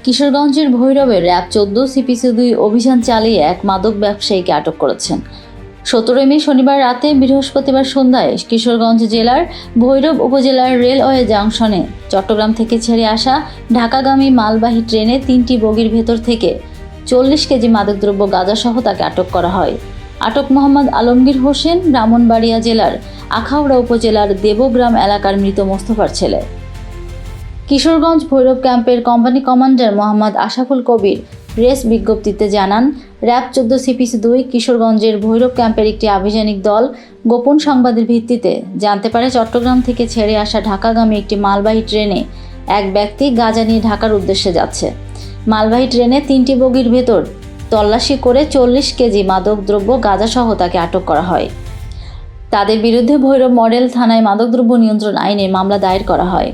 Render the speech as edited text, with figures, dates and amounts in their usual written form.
কিশোরগঞ্জের ভৈরবে RAB 14 CPC-2 অভিযান চালিয়ে এক মাদক ব্যবসায়ীকে আটক করেছেন। 17 মে শনিবার রাতে বৃহস্পতিবার সন্ধ্যায় কিশোরগঞ্জ জেলার ভৈরব উপজেলার রেলওয়ে জাংশনে চট্টগ্রাম থেকে ছেড়ে আসা ঢাকাগামী মালবাহী ট্রেনে 3টি বগির ভেতর থেকে 40 কেজি মাদকদ্রব্য গাঁজাসহ তাকে আটক করা হয়। আটক মোহাম্মদ আলমগীর হোসেন ব্রাহ্মণবাড়িয়া জেলার আখাউড়া উপজেলার দেবগ্রাম এলাকার মৃত মোস্তফার ছেলে। কিশোরগঞ্জ ভৈরব ক্যাম্পের কোম্পানি কমান্ডার মোহাম্মদ আশাফুল কবির প্রেস বিজ্ঞপ্তিতে জানান, র্যাব 14 CPC-2 কিশোরগঞ্জের ভৈরব ক্যাম্পের একটি আভিযানিক দল গোপন সংবাদের ভিত্তিতে জানতে পারে চট্টগ্রাম থেকে ছেড়ে আসা ঢাকাগামী একটি মালবাহী ট্রেনে এক ব্যক্তি গাঁজা নিয়ে ঢাকার উদ্দেশ্যে যাচ্ছে। মালবাহী ট্রেনে 3টি বগির ভেতর তল্লাশি করে 40 কেজি মাদকদ্রব্য গাঁজাসহ তাকে আটক করা হয়। তাদের বিরুদ্ধে ভৈরব মডেল থানায় মাদকদ্রব্য নিয়ন্ত্রণ আইনে মামলা দায়ের করা হয়।